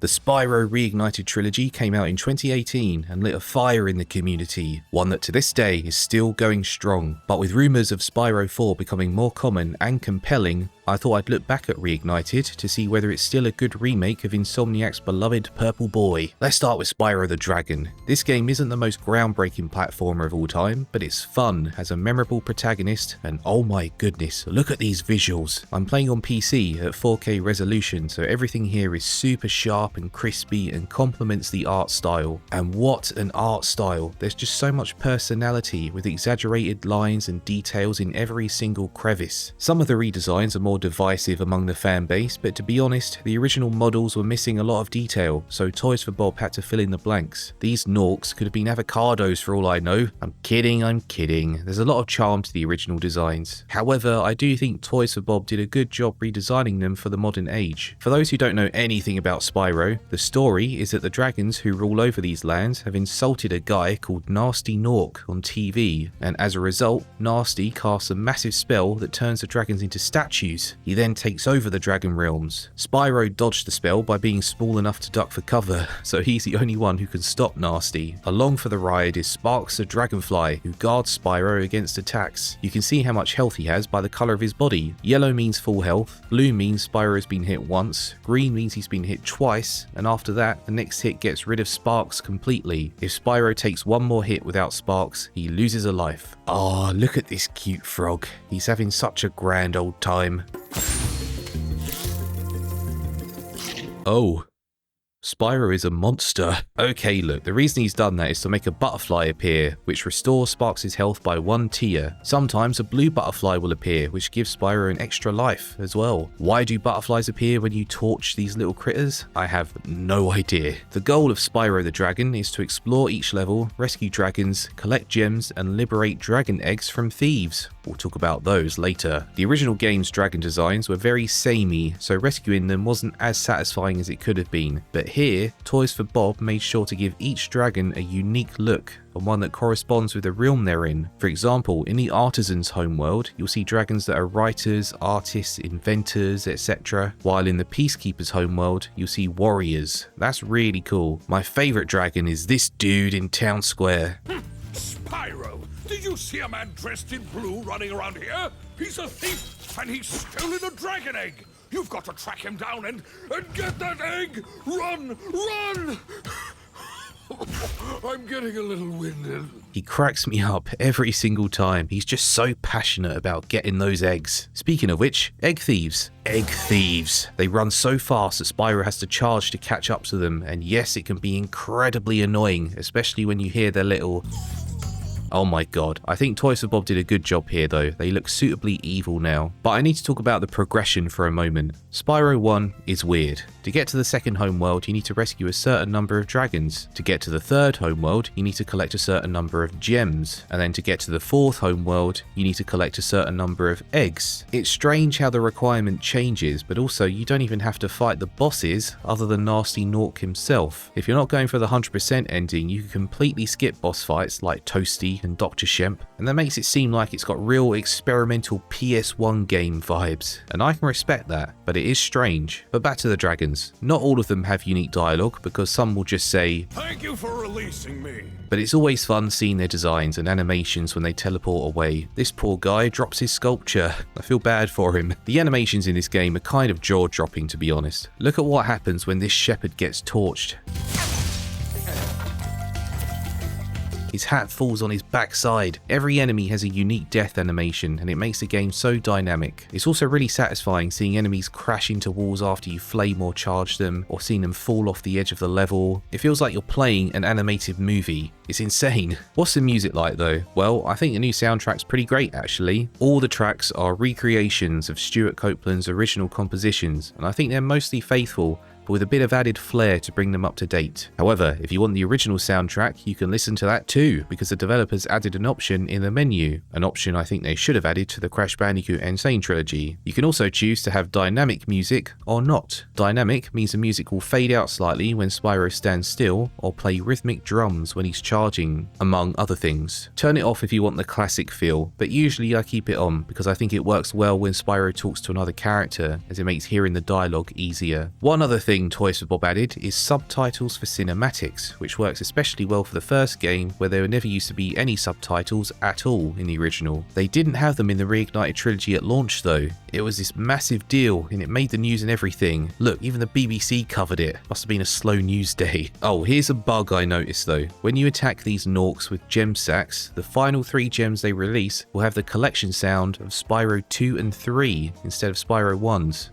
The Spyro Reignited Trilogy came out in 2018 and lit a fire in the community, one that to this day is still going strong. But with rumours of Spyro 4 becoming more common and compelling, I thought I'd look back at Reignited to see whether it's still a good remake of Insomniac's beloved Purple Boy. Let's start with Spyro the Dragon. This game isn't the most groundbreaking platformer of all time, but it's fun, has a memorable protagonist, and oh my goodness, look at these visuals. I'm playing on PC at 4K resolution, so everything here is super sharp and crispy and complements the art style. And what an art style. There's just so much personality with exaggerated lines and details in every single crevice. Some of the redesigns are more divisive among the fan base, but to be honest, the original models were missing a lot of detail, so Toys for Bob had to fill in the blanks. These Norks could have been avocados for all I know. I'm kidding. There's a lot of charm to the original designs. However, I do think Toys for Bob did a good job redesigning them for the modern age. For those who don't know anything about Spyro, the story is that the dragons who rule over these lands have insulted a guy called Nasty Nork on TV, and as a result, Nasty casts a massive spell that turns the dragons into statues. He then takes over the dragon realms. Spyro dodged the spell by being small enough to duck for cover, so he's the only one who can stop Nasty. Along for the ride is Sparks the dragonfly, who guards Spyro against attacks. You can see how much health he has by the colour of his body. Yellow means full health, blue means Spyro has been hit once, green means he's been hit twice, and after that, the next hit gets rid of Sparks completely. If Spyro takes one more hit without Sparks, he loses a life. Oh, look at this cute frog. He's having such a grand old time. Oh. Spyro is a monster. Okay, look, the reason he's done that is to make a butterfly appear, which restores Sparks' health by 1 tier. Sometimes a blue butterfly will appear, which gives Spyro an extra life as well. Why do butterflies appear when you torch these little critters? I have no idea. The goal of Spyro the Dragon is to explore each level, rescue dragons, collect gems, and liberate dragon eggs from thieves. We'll talk about those later. The original game's dragon designs were very samey, so rescuing them wasn't as satisfying as it could have been. But here, Toys for Bob made sure to give each dragon a unique look, and one that corresponds with the realm they're in. For example, in the Artisan's homeworld, you'll see dragons that are writers, artists, inventors, etc. While in the Peacekeeper's homeworld, you'll see warriors. That's really cool. My favourite dragon is this dude in Town Square. Spyro! Did you see a man dressed in blue running around here? He's a thief, and he's stolen a dragon egg! You've got to track him down and get that egg! Run! I'm getting a little winded. He cracks me up every single time. He's just so passionate about getting those eggs. Speaking of which, egg thieves. Egg thieves. They run so fast that Spyro has to charge to catch up to them, and yes, it can be incredibly annoying, especially when you hear their little... Oh my god, I think Toys for Bob did a good job here though. They look suitably evil now. But I need to talk about the progression for a moment. Spyro 1 is weird. To get to the second homeworld, you need to rescue a certain number of dragons. To get to the third homeworld, you need to collect a certain number of gems. And then to get to the fourth homeworld, you need to collect a certain number of eggs. It's strange how the requirement changes, but also you don't even have to fight the bosses other than Nasty Nork himself. If you're not going for the 100% ending, you can completely skip boss fights like Toasty and Dr. Shemp, and that makes it seem like it's got real experimental PS1 game vibes, and I can respect that, but it is strange. But back to the dragons. Not all of them have unique dialogue, because some will just say, "Thank you for releasing me." But it's always fun seeing their designs and animations when they teleport away. This poor guy drops his sculpture. I feel bad for him. The animations in this game are kind of jaw-dropping, to be honest. Look at what happens when this shepherd gets torched. His hat falls on his backside. Every enemy has a unique death animation, and it makes the game so dynamic. It's also really satisfying seeing enemies crash into walls after you flame or charge them, or seeing them fall off the edge of the level. It feels like you're playing an animated movie. It's insane. What's the music like though? Well, I think the new soundtrack's pretty great actually. All the tracks are recreations of Stuart Copeland's original compositions, and I think they're mostly faithful, with a bit of added flair to bring them up to date. However, if you want the original soundtrack, you can listen to that too, because the developers added an option in the menu, an option I think they should have added to the Crash Bandicoot N. Sane trilogy. You can also choose to have dynamic music or not. Dynamic means the music will fade out slightly when Spyro stands still, or play rhythmic drums when he's charging, among other things. Turn it off if you want the classic feel, but usually I keep it on because I think it works well when Spyro talks to another character, as it makes hearing the dialogue easier. One other thing thing Toys for Bob added is subtitles for cinematics, which works especially well for the first game where there never used to be any subtitles at all in the original. They didn't have them in the Reignited Trilogy at launch though. It was this massive deal and it made the news and everything. Look, even the BBC covered it. Must have been a slow news day. Oh, here's a bug I noticed though. When you attack these Norks with gem sacks, the final 3 gems they release will have the collection sound of Spyro 2 and 3 instead of Spyro 1's.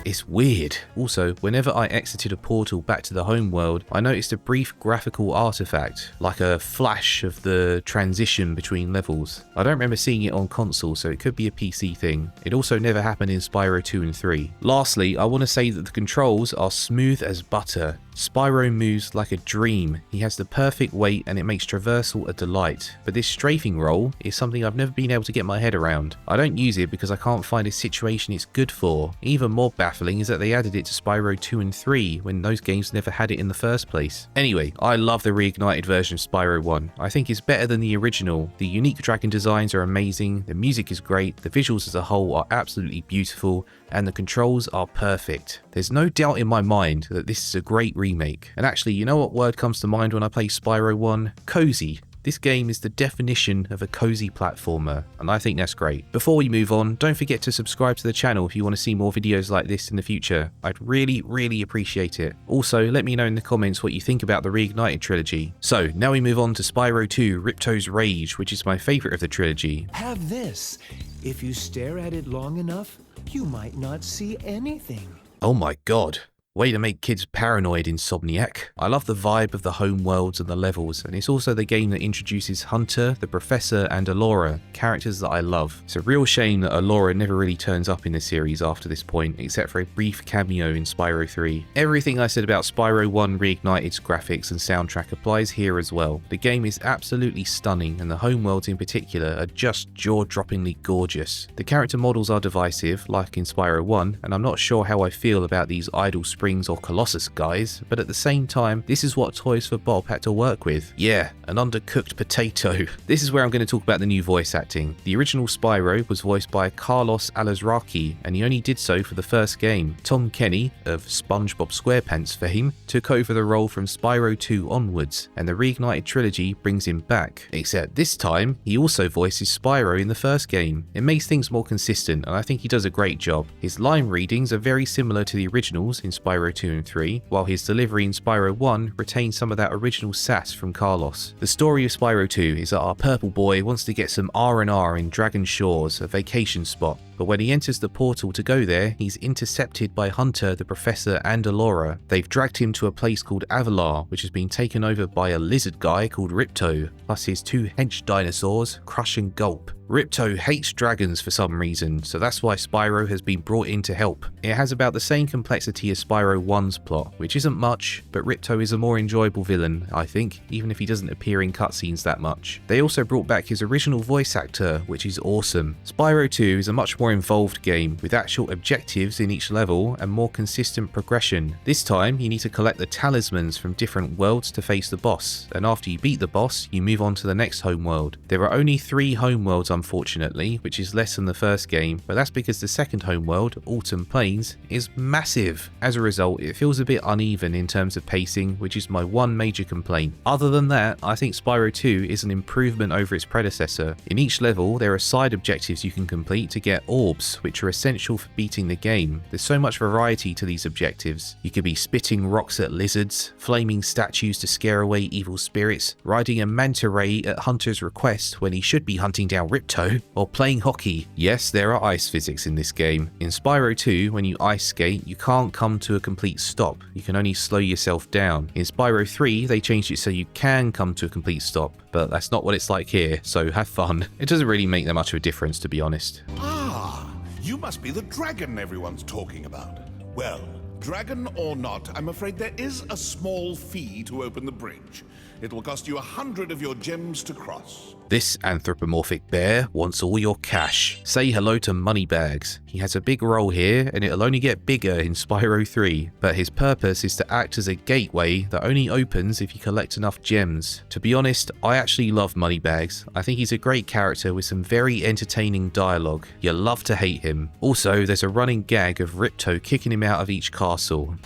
It's weird. Also, whenever I exited a portal back to the home world, I noticed a brief graphical artifact, like a flash of the transition between levels. I don't remember seeing it on console, so it could be a PC thing. It also never happened in Spyro 2 and 3. Lastly, I want to say that the controls are smooth as butter. Spyro moves like a dream. He has the perfect weight and it makes traversal a delight. But this strafing roll is something I've never been able to get my head around. I don't use it because I can't find a situation it's good for. Even more baffling is that they added it to Spyro 2 and 3 when those games never had it in the first place. Anyway, I love the reignited version of Spyro 1. I think it's better than the original. The unique dragon designs are amazing, the music is great, the visuals as a whole are absolutely beautiful, and the controls are perfect. There's no doubt in my mind that this is a great remake. And actually, you know what word comes to mind when I play Spyro 1? Cozy. This game is the definition of a cozy platformer, and I think that's great. Before we move on, don't forget to subscribe to the channel if you want to see more videos like this in the future. I'd really appreciate it. Also, let me know in the comments what you think about the Reignited Trilogy. So, now we move on to Spyro 2 Ripto's Rage, which is my favourite of the trilogy. Have this. If you stare at it long enough, you might not see anything. Oh my god. Way to make kids paranoid, Insomniac. I love the vibe of the home worlds and the levels, and it's also the game that introduces Hunter, the Professor, and Alora, characters that I love. It's a real shame that Alora never really turns up in the series after this point, except for a brief cameo in Spyro 3. Everything I said about Spyro 1 Reignited's graphics and soundtrack applies here as well. The game is absolutely stunning, and the home worlds in particular are just jaw-droppingly gorgeous. The character models are divisive, like in Spyro 1, and I'm not sure how I feel about these idle springs or Colossus guys, but at the same time, this is what Toys for Bob had to work with. Yeah, an undercooked potato. This is where I'm going to talk about the new voice acting. The original Spyro was voiced by Carlos Alazraqui, and he only did so for the first game. Tom Kenny, of SpongeBob SquarePants fame, took over the role from Spyro 2 onwards, and the Reignited Trilogy brings him back. Except this time, he also voices Spyro in the first game. It makes things more consistent, and I think he does a great job. His line readings are very similar to the originals in Spyro 2 and 3, while his delivery in Spyro 1 retains some of that original sass from Carlos. The story of Spyro 2 is that our purple boy wants to get some R&R in Dragon Shores, a vacation spot. But when he enters the portal to go there, he's intercepted by Hunter, the Professor, and Alora. They've dragged him to a place called Avalar, which has been taken over by a lizard guy called Ripto, plus his 2 hench dinosaurs, Crush and Gulp. Ripto hates dragons for some reason, so that's why Spyro has been brought in to help. It has about the same complexity as Spyro 1's plot, which isn't much, but Ripto is a more enjoyable villain, I think, even if he doesn't appear in cutscenes that much. They also brought back his original voice actor, which is awesome. Spyro 2 is a much more involved game, with actual objectives in each level and more consistent progression. This time, you need to collect the talismans from different worlds to face the boss, and after you beat the boss, you move on to the next homeworld. There are only 3 homeworlds unfortunately, which is less than the first game, but that's because the second homeworld, Autumn Plains, is massive. As a result, it feels a bit uneven in terms of pacing, which is my one major complaint. Other than that, I think Spyro 2 is an improvement over its predecessor. In each level, there are side objectives you can complete to get orbs, which are essential for beating the game. There's so much variety to these objectives. You could be spitting rocks at lizards, flaming statues to scare away evil spirits, riding a manta ray at Hunter's request when he should be hunting down Ripto, or playing hockey. Yes, there are ice physics in this game. In Spyro 2, when you ice skate, you can't come to a complete stop. You can only slow yourself down. In Spyro 3, they changed it so you can come to a complete stop, but that's not what it's like here, so have fun. It doesn't really make that much of a difference, to be honest. Ah, you must be the dragon everyone's talking about. Well, dragon or not, I'm afraid there is a small fee to open the bridge. It will cost you 100 of your gems to cross. This anthropomorphic bear wants all your cash. Say hello to Moneybags. He has a big role here and it'll only get bigger in Spyro 3, but his purpose is to act as a gateway that only opens if you collect enough gems. To be honest, I actually love Moneybags. I think he's a great character with some very entertaining dialogue. You'll love to hate him. Also, there's a running gag of Ripto kicking him out of each castle.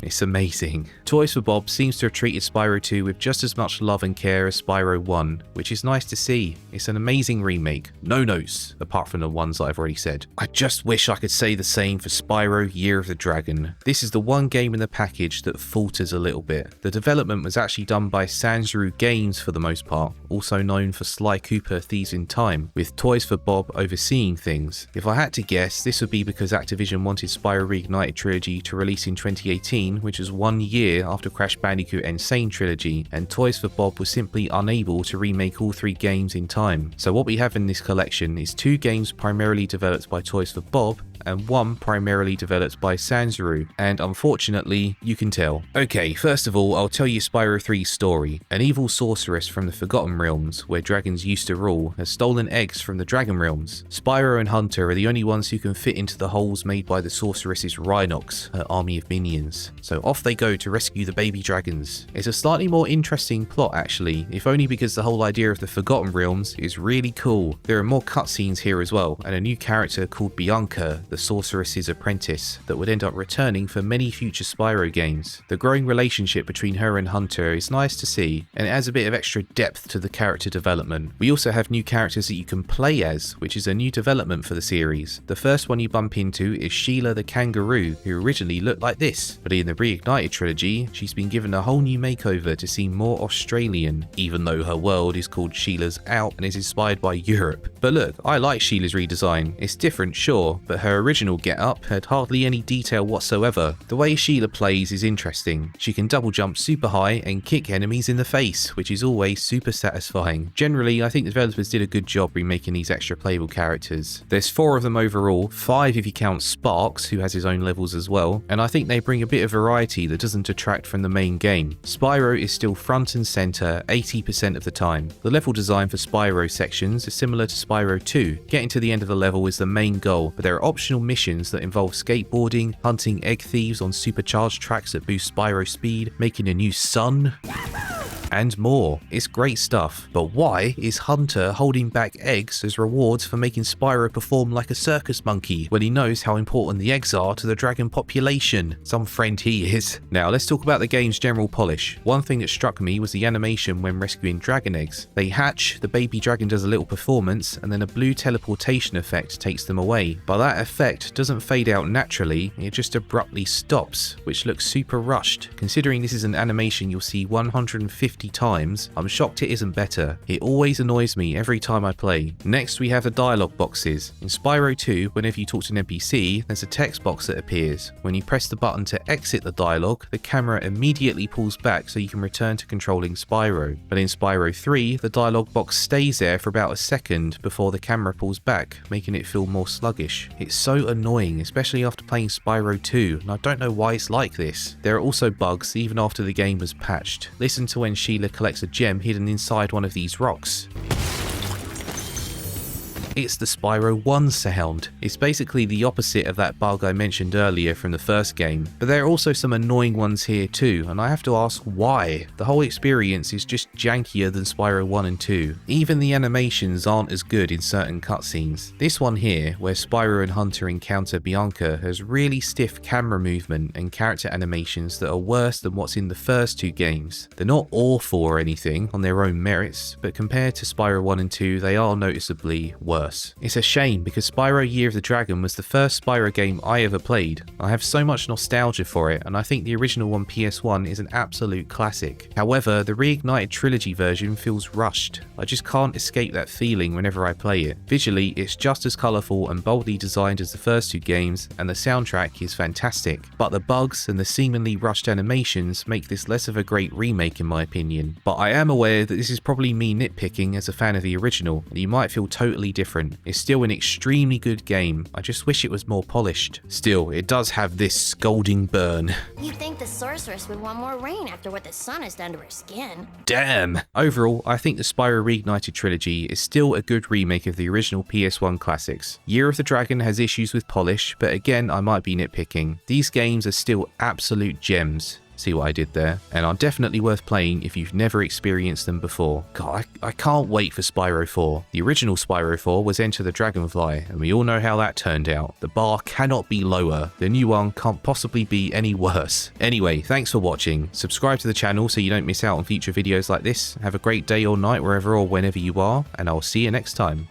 It's amazing. Toys for Bob seems to have treated Spyro 2 with just as much love and care as Spyro 1, which is nice to see. It's an amazing remake. No notes, apart from the ones that I've already said. I just wish I could say the same for Spyro Year of the Dragon. This is the one game in the package that falters a little bit. The development was actually done by Sanzuru Games for the most part, also known for Sly Cooper Thieves in Time, with Toys for Bob overseeing things. If I had to guess, this would be because Activision wanted Spyro Reignited Trilogy to release in 2018, which was 1 year after Crash Bandicoot Insane Trilogy, and Toys for Bob was simply unable to remake all 3 games in time. So what we have in this collection is 2 games primarily developed by Toys for Bob, and 1 primarily developed by Sanzuru, and unfortunately, you can tell. Okay, first of all, I'll tell you Spyro 3's story. An evil sorceress from the Forgotten Realms, where dragons used to rule, has stolen eggs from the Dragon Realms. Spyro and Hunter are the only ones who can fit into the holes made by the sorceress's Rhinox, her army of minions. So off they go to rescue the baby dragons. It's a slightly more interesting plot actually, if only because the whole idea of the Forgotten Realms is really cool. There are more cutscenes here as well, and a new character called Bianca, the sorceress's apprentice, that would end up returning for many future Spyro games. The growing relationship between her and Hunter is nice to see, and it adds a bit of extra depth to the character development. We also have new characters that you can play as, which is a new development for the series. The first one you bump into is Sheila the kangaroo, who originally looked like this, but in the Reignited Trilogy, she's been given a whole new makeover to seem more Australian, even though her world is called Sheila's Out and is inspired by Europe. But look, I like Sheila's redesign. It's different, sure, but her original get-up had hardly any detail whatsoever. The way Sheila plays is interesting. She can double jump super high and kick enemies in the face, which is always super satisfying. Generally, I think the developers did a good job remaking these extra playable characters. There's 4 of them overall, 5 if you count Sparks, who has his own levels as well, and I think they bring a bit of variety that doesn't detract from the main game. Spyro is still front and center 80% of the time. The level design for Spyro sections is similar to Spyro 2. Getting to the end of the level is the main goal, but there are optional missions that involve skateboarding, hunting egg thieves on supercharged tracks that boost Spyro speed, making a new sun, and more. It's great stuff. But why is Hunter holding back eggs as rewards for making Spyro perform like a circus monkey when he knows how important the eggs are to the dragon population? Some friend he is. Now let's talk about the game's general polish. One thing that struck me was the animation when rescuing dragon eggs. They hatch, the baby dragon does a little performance, and then a blue teleportation effect takes them away. But that effect doesn't fade out naturally, it just abruptly stops, which looks super rushed. Considering this is an animation you'll see 150 times, I'm shocked it isn't better. It always annoys me every time I play. Next we have the dialogue boxes. In Spyro 2, whenever you talk to an NPC, there's a text box that appears. When you press the button to exit the dialogue, the camera immediately pulls back so you can return to controlling Spyro. But in Spyro 3, the dialogue box stays there for about a second before the camera pulls back, making it feel more sluggish. It's so annoying, especially after playing Spyro 2, and I don't know why it's like this. There are also bugs even after the game was patched. Listen to when Sheila collects a gem hidden inside one of these rocks. It's the Spyro 1 sound. It's basically the opposite of that bug I mentioned earlier from the first game, but there are also some annoying ones here too, and I have to ask why. The whole experience is just jankier than Spyro 1 and 2. Even the animations aren't as good in certain cutscenes. This one here, where Spyro and Hunter encounter Bianca, has really stiff camera movement and character animations that are worse than what's in the first 2 games. They're not awful or anything on their own merits, but compared to Spyro 1 and 2, they are noticeably worse. It's a shame because Spyro Year of the Dragon was the first Spyro game I ever played. I have so much nostalgia for it, and I think the original on PS1 is an absolute classic. However, the Reignited Trilogy version feels rushed. I just can't escape that feeling whenever I play it. Visually, it's just as colourful and boldly designed as the first 2 games, and the soundtrack is fantastic. But the bugs and the seemingly rushed animations make this less of a great remake in my opinion. But I am aware that this is probably me nitpicking as a fan of the original, and you might feel totally different different. It's still an extremely good game. I just wish it was more polished. Still, it does have this scalding burn. You'd think the sorceress would want more rain after what the sun has done to her skin. Damn! Overall, I think the Spyro Reignited Trilogy is still a good remake of the original PS1 classics. Year of the Dragon has issues with polish, but again, I might be nitpicking. These games are still absolute gems. See what I did there? And are definitely worth playing if you've never experienced them before. God, I can't wait for Spyro 4. The original Spyro 4 was Enter the Dragonfly, and we all know how that turned out. The bar cannot be lower. The new one can't possibly be any worse. Anyway, thanks for watching. Subscribe to the channel so you don't miss out on future videos like this. Have a great day or night wherever or whenever you are, and I'll see you next time.